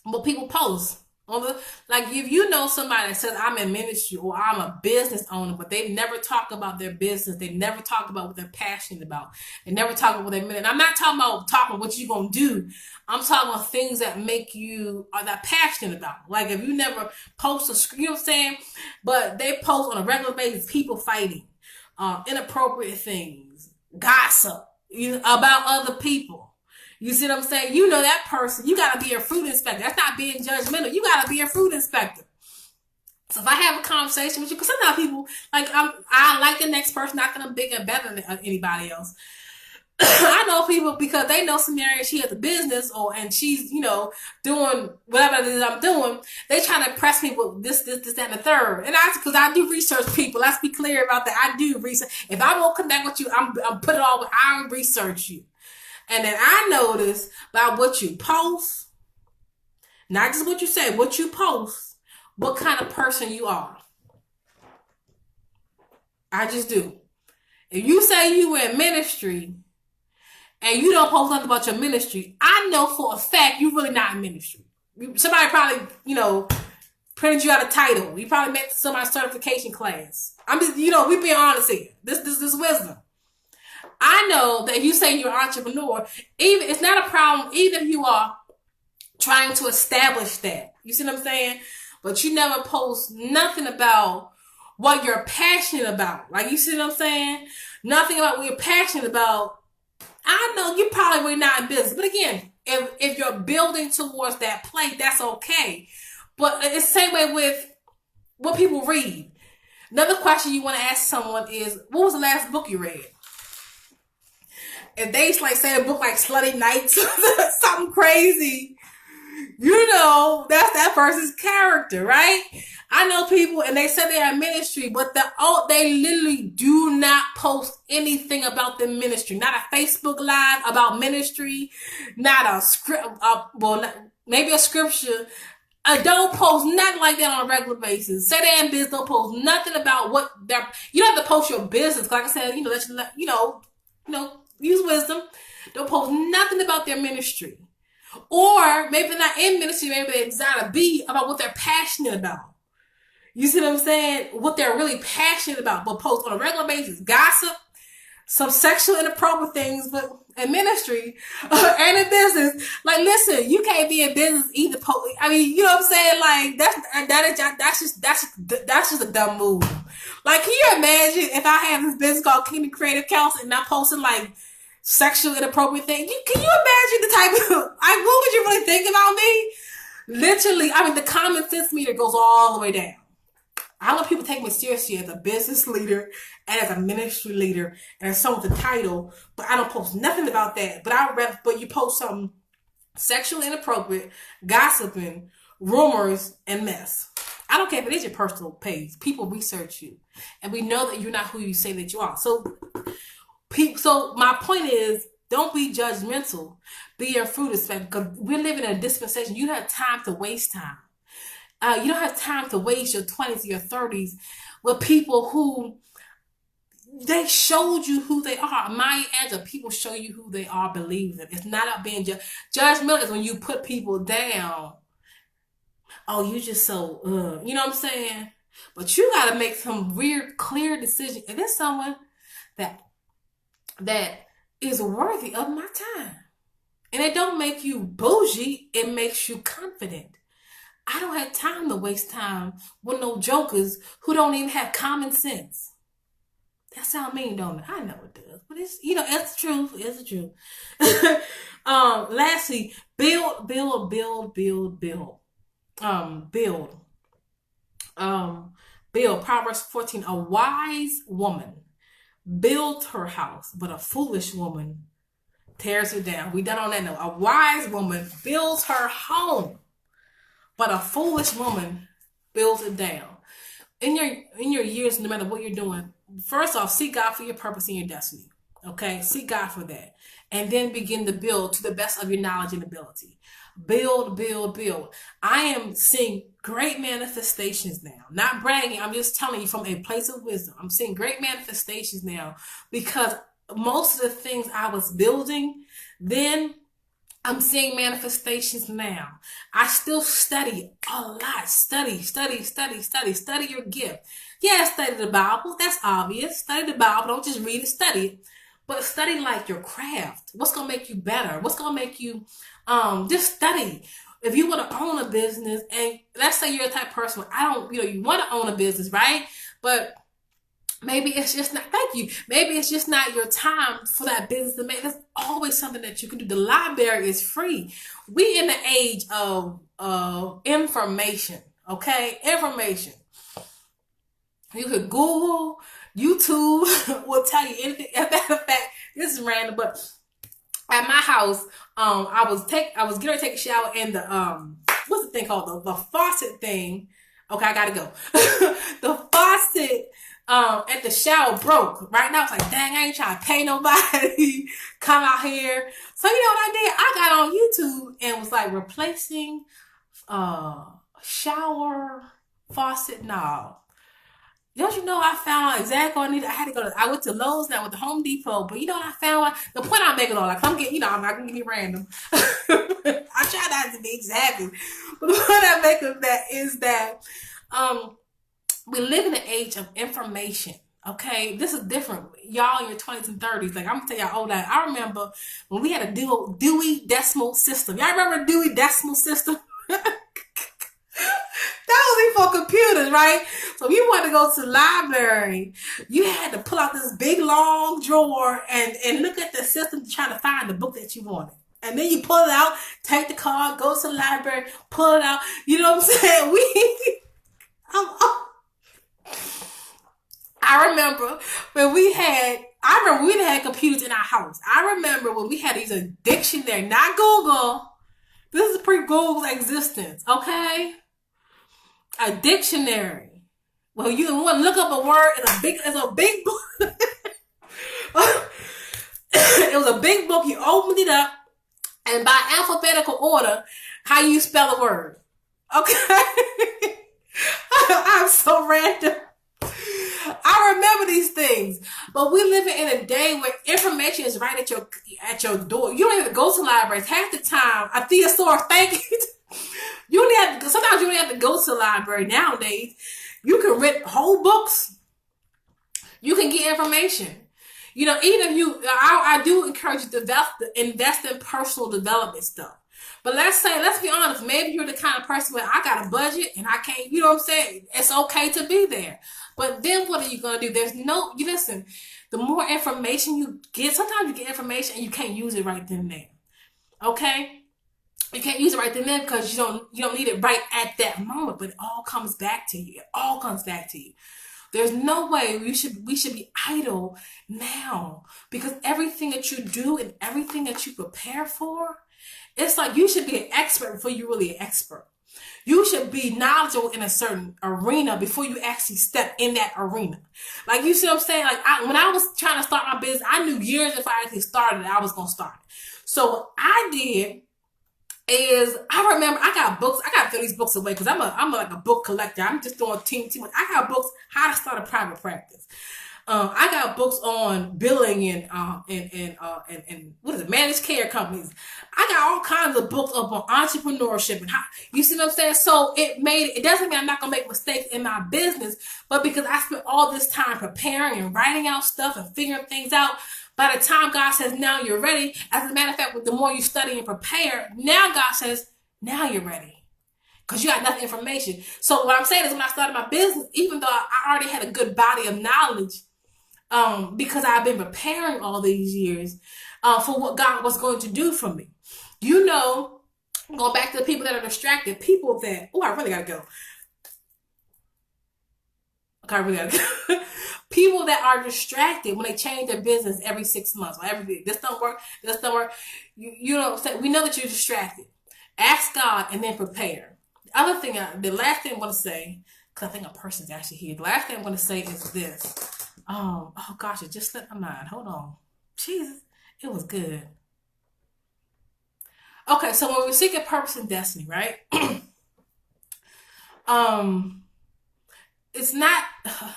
what people post. On the, like, if you know somebody that says I'm in ministry or I'm a business owner, but they never talk about their business, they never talk about what they're passionate about, they never talk about what they're meant. I'm not talking about what you're gonna do. I'm talking about things that make you are that passionate about. Like if you never post a, you know what I'm saying, but they post on a regular basis, people fighting, inappropriate things, gossip, about other people. You see what I'm saying? You know that person. You got to be a fruit inspector. That's not being judgmental. You got to be a fruit inspector. So if I have a conversation with you, because sometimes people, like, I like the next person, not that I'm bigger and better than anybody else. I know people because they know some area she has a business and she's, doing whatever it is I'm doing. They try to impress me with this, that, and the third. And because I do research people. Let's be clear about that. I do research. If I won't connect with you, I'm put it all, I research you. And then I notice by what you post, not just what you say, what you post, what kind of person you are. I just do. If you say you in ministry and you don't post nothing about your ministry, I know for a fact you're really not in ministry. Somebody probably, printed you out a title. You probably met somebody's certification class. I'm just, we being honest here. This wisdom. I know that if you say you're an entrepreneur, even it's not a problem, even if you are trying to establish that. You see what I'm saying? But you never post nothing about what you're passionate about. Like, you see what I'm saying? Nothing about what you're passionate about. I know you're probably really not in business. But again, if you're building towards that plate, that's okay. But it's the same way with what people read. Another question you want to ask someone is, what was the last book you read? If they say a book like Slutty Nights, something crazy, that's that person's character, right? I know people and they say they're in ministry, but they literally do not post anything about the ministry. Not a Facebook Live about ministry, not a script, maybe a scripture. Don't post nothing like that on a regular basis. Say they're in business, don't post nothing about what they're, you don't have to post your business. Like I said, use wisdom. Don't post nothing about their ministry. Or maybe they're not in ministry, maybe they desire to be about what they're passionate about. You see what I'm saying? What they're really passionate about, but post on a regular basis. Gossip, some sexual inappropriate things, but in ministry and in business. Like, listen, you can't be in business either. I mean, you know what I'm saying? Like, that's just a dumb move. Like, can you imagine if I have this business called Kingdom Creative Counseling and I'm posting like sexual inappropriate things? Can you imagine the type of, like, what would you really think about me? Literally, I mean, the common sense meter goes all the way down. I want people to take me seriously as a business leader and as a ministry leader and as someone with a title, but I don't post nothing about that. But you post something sexually inappropriate, gossiping, rumors, and mess. I don't care if it is your personal page. People research you, and we know that you're not who you say that you are. So my point is, don't be judgmental. Be a fruit inspector, because we're living in a dispensation. You don't have time to waste time. You don't have time to waste your 20s, your 30s with people who they showed you who they are. My answer, people show you who they are, believe them. It's not about being judgmental. Is when you put people down. Oh, you just so, you know what I'm saying? But you got to make some weird, clear decision. If it's someone that is worthy of my time, and it don't make you bougie, it makes you confident. I don't have time to waste time with no jokers who don't even have common sense. That sounds mean, don't it? I know it does, but it's, it's the truth. It's the truth. Lastly, build. Proverbs 14. A wise woman builds her house, but a foolish woman tears it down. We done on that note. A wise woman builds her home, but a foolish woman builds it down. In your years, no matter what you're doing, first off, seek God for your purpose and your destiny. Okay? Seek God for that. And then begin to build to the best of your knowledge and ability. Build. I am seeing great manifestations now. Not bragging. I'm just telling you from a place of wisdom. I'm seeing great manifestations now because most of the things I was building then, I'm seeing manifestations now. I still study a lot. Study your gift. Yeah, study the Bible. That's obvious. Study the Bible. Don't just read it, study it. But study like your craft. What's gonna make you better? What's gonna make you just study. If you want to own a business, and let's say you're a type of person, I don't, you want to own a business, right? But maybe it's just not, thank you, maybe it's just not your time for that business to make. There's always something that you can do. The library is free. We in the age of information. Okay, information. You could Google, YouTube will tell you anything. As a matter of fact, this is random, but at my house, I was getting ready to take a shower, and the what's the thing called, the faucet thing. Okay, I gotta go. The faucet at the shower broke. Right now, it's like, dang, I ain't trying to pay nobody come out here. So you know what I did? I got on YouTube and was like replacing shower faucet knob. Don't you know I found exactly what I needed? I went to Lowe's, now with the Home Depot, but you know what I found? The point I'm making all, like, I'm getting, I'm not gonna get random. I try not to be exactly. But the point I'm making of that is that we live in an age of information. Okay, this is different. Y'all in your 20s and 30s. Like, I'm gonna tell y'all all that. I remember when we had a Dewey Decimal System. Y'all remember Dewey Decimal System? That was before computers, right? So if you wanted to go to the library, you had to pull out this big long drawer and look at the system to try to find the book that you wanted. And then you pull it out, take the card, go to the library, pull it out. You know what I'm saying? I remember when we didn't have computers in our house. I remember when we had a dictionary, not Google. This is pre-Google's existence, okay? A dictionary. Well, you want to look up a word in it's a big book. It was a big book. You opened it up, and by alphabetical order, how you spell a word. Okay? I'm so random. I remember these things, but we live in a day where information is right at your door. You don't have to go to libraries half the time. A thesaurus, thank you. Sometimes you don't have to go to the library nowadays. You can read whole books. You can get information. Even if I do encourage you to invest in personal development stuff. But let's be honest, maybe you're the kind of person where I got a budget and I can't, you know what I'm saying? It's okay to be there. But then what are you going to do? Listen, the more information you get, sometimes you get information and you can't use it right then and there. Okay? You can't use it right then and there because you don't need it right at that moment, but it all comes back to you. It all comes back to you. There's no way we should be idle now, because everything that you do and everything that you prepare for, it's like you should be an expert before you're really an expert. You should be knowledgeable in a certain arena before you actually step in that arena. Like, you see what I'm saying? Like, when I was trying to start my business, I knew years if I actually started it, I was going to start it. So what I did is, I remember I got books. I got to throw these books away because I'm like a book collector. I'm just doing team. I got books, how to start a private practice. I got books on billing and what is it, managed care companies. I got all kinds of books up on entrepreneurship and how, you see what I'm saying? So it doesn't mean I'm not gonna make mistakes in my business, but because I spent all this time preparing and writing out stuff and figuring things out, by the time God says, now you're ready, as a matter of fact, the more you study and prepare, now God says, now you're ready. Because you got enough information. So what I'm saying is, when I started my business, even though I already had a good body of knowledge, because I've been preparing all these years for what God was going to do for me. Going back to the people that are distracted, people that, I really gotta go. Okay, I really gotta go. People that are distracted when they change their business every 6 months, or every this don't work. You know what I'm saying? We know that you're distracted. Ask God and then prepare. The last thing I want to say, because I think a person's actually here. The last thing I'm going to say is this. Oh gosh, it just slipped my mind. Hold on. Jesus, it was good. Okay, so when we're seeking purpose and destiny, right? It's not,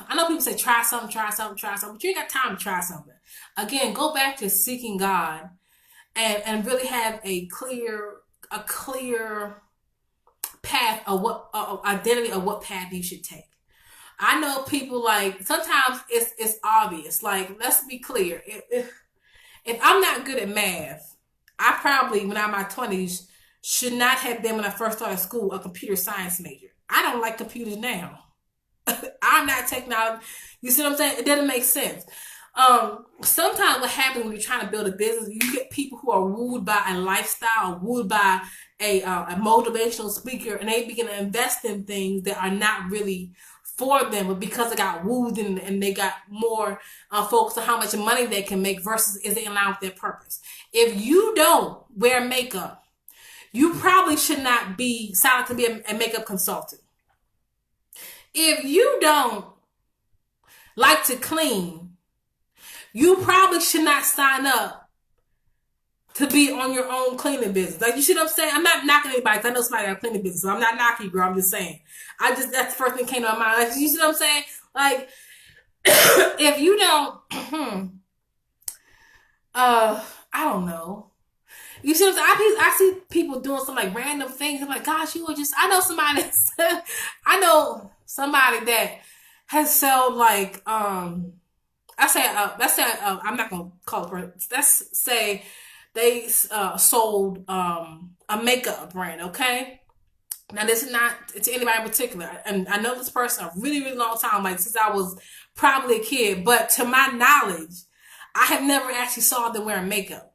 I know people say try something, but you ain't got time to try something. Again, go back to seeking God and really have a clear path of what identity of what path you should take. I know people like sometimes it's obvious. Like, let's be clear. If I'm not good at math, I probably when I'm in my 20s should not have been when I first started school a computer science major. I don't like computers now. I'm not technology. You see what I'm saying? It doesn't make sense. Sometimes what happens when you're trying to build a business, you get people who are wooed by a lifestyle, wooed by a motivational speaker, and they begin to invest in things that are not really for them, but because they got wooed and they got more focused on how much money they can make versus is it in line with their purpose. If you don't wear makeup, you probably should not be signed to be a makeup consultant. If you don't like to clean, you probably should not sign up to be on your own cleaning business. Like, you see what I'm saying? I'm not knocking anybody, because I know somebody got a cleaning business, so I'm not knocking you, girl. I'm just saying. That's the first thing that came to my mind. Like, you see what I'm saying? Like, if you don't, I don't know. You see what I'm saying? I see people doing some like random things. I'm like, gosh, you were just. I know somebody. I know somebody that has sold like let's say I'm not gonna call it. Let's say they sold a makeup brand. Okay, now this is not to anybody in particular, and I know this person a really really long time, like since I was probably a kid. But to my knowledge, I have never actually saw them wearing makeup.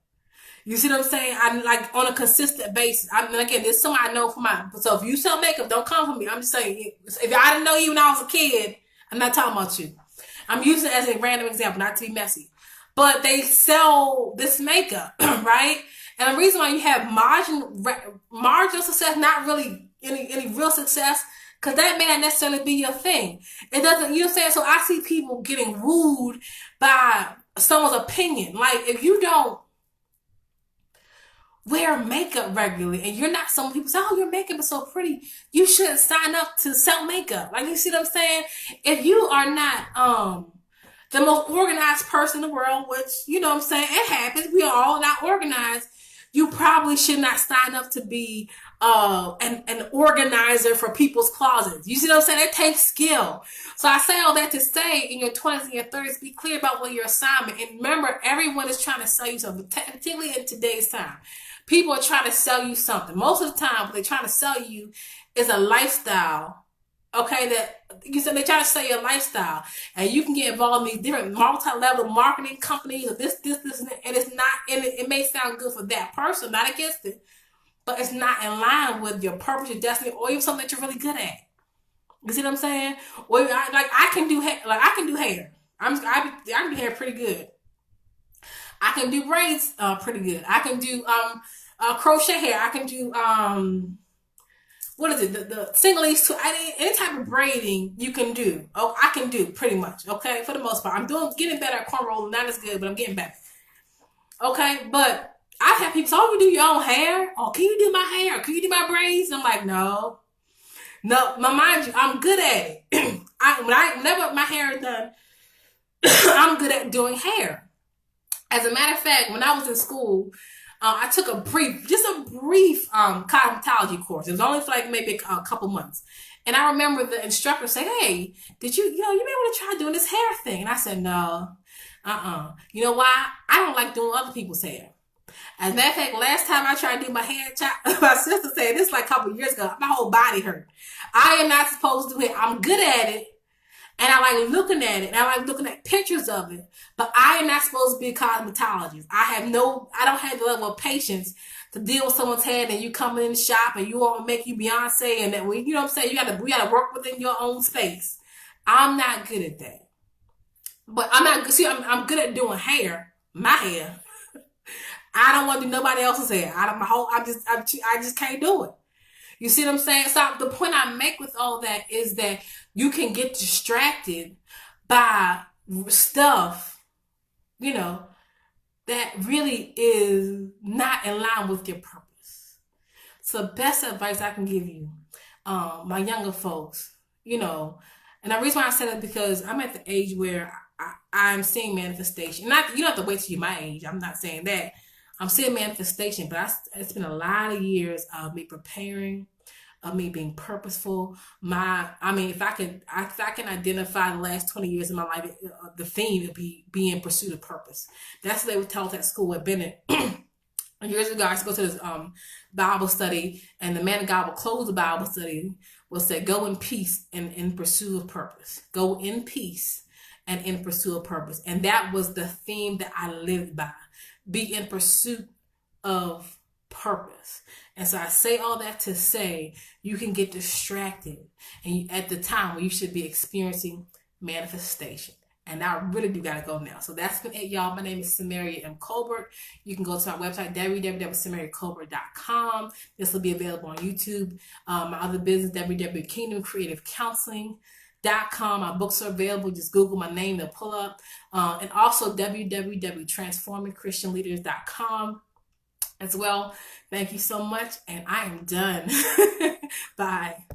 You see what I'm saying? I'm like on a consistent basis. I mean, again, this is something I know from my. So if you sell makeup, don't come for me. I'm just saying, if I didn't know you when I was a kid, I'm not talking about you. I'm using it as a random example, not to be messy. But they sell this makeup, right? And the reason why you have marginal success, not really any real success, because that may not necessarily be your thing. It doesn't, you know what I'm saying? So I see people getting wooed by someone's opinion. Like, if you don't wear makeup regularly and you're not, some people say, oh, your makeup is so pretty, you shouldn't sign up to sell makeup. Like, you see what I'm saying? If you are not the most organized person in the world, which, you know what I'm saying, it happens, we are all not organized, you probably should not sign up to be an organizer for people's closets. You see what I'm saying? It takes skill. So I say all that to say, in your 20s and your 30s, be clear about what your assignment. And remember, everyone is trying to sell you something, particularly in today's time. People are trying to sell you something. Most of the time, what they're trying to sell you is a lifestyle. Okay, that you said they're trying to sell you a lifestyle, and you can get involved in these different multi-level marketing companies, or this, and it's not. And it may sound good for that person, not against it, but it's not in line with your purpose, your destiny, or even something that you're really good at. You see what I'm saying? Or I can do hair. Like, I can do hair. I can do hair pretty good. I can do braids pretty good. I can do crochet hair. I can do what is it? The singlies too. Any type of braiding you can do. Oh, I can do pretty much. Okay, for the most part, getting better at cornrow. Not as good, but I'm getting better. Okay, but I've had people say, "Oh, you do your own hair? Oh, can you do my hair? Can you do my braids?" I'm like, no. Mind you, I'm good at it. Whenever my hair is done, I'm good at doing hair. As a matter of fact, when I was in school, I took a brief cosmetology course. It was only for like maybe a couple months. And I remember the instructor say, hey, you may want to try doing this hair thing. And I said, no, You know why? I don't like doing other people's hair. As a matter of fact, last time I tried to do my hair, my sister said this like a couple of years ago, my whole body hurt. I am not supposed to do it. I'm good at it. And I like looking at it, and I like looking at pictures of it. But I am not supposed to be a cosmetologist. I don't have the level of patience to deal with someone's hair, and you come in the shop and you want to make you Beyonce, and that you know what I'm saying? We gotta work within your own space. I'm not good at that. But I'm good at doing hair, my hair. I don't want to do nobody else's hair. I just can't do it. You see what I'm saying? So the point I make with all that is that you can get distracted by stuff, that really is not in line with your purpose. So the best advice I can give you, my younger folks, and the reason why I said it because I'm at the age where I'm seeing manifestation. You don't have to wait till you're my age. I'm not saying that. I'm saying manifestation, but it's been a lot of years of me preparing, of me being purposeful. If I can identify the last 20 years of my life, the theme would be in pursuit of purpose. That's what they would tell us at school at Bennett. Years ago, I used to go to this Bible study, and the man of God would close the Bible study, will say, "Go in peace and in pursuit of purpose. Go in peace and in pursuit of purpose." And that was the theme that I lived by. Be in pursuit of purpose. And so I say all that to say you can get distracted and at the time where you should be experiencing manifestation. And I really do gotta go now. So that's been it, y'all. My name is Samaria M. Colbert. You can go to our website, www.samariacolbert.com. This will be available on YouTube. My other business, www.kingdomcreativecounseling.com. My books are available. Just Google my name, they'll pull up. And also www.transformingchristianleaders.com as well. Thank you so much, and I am done. Bye.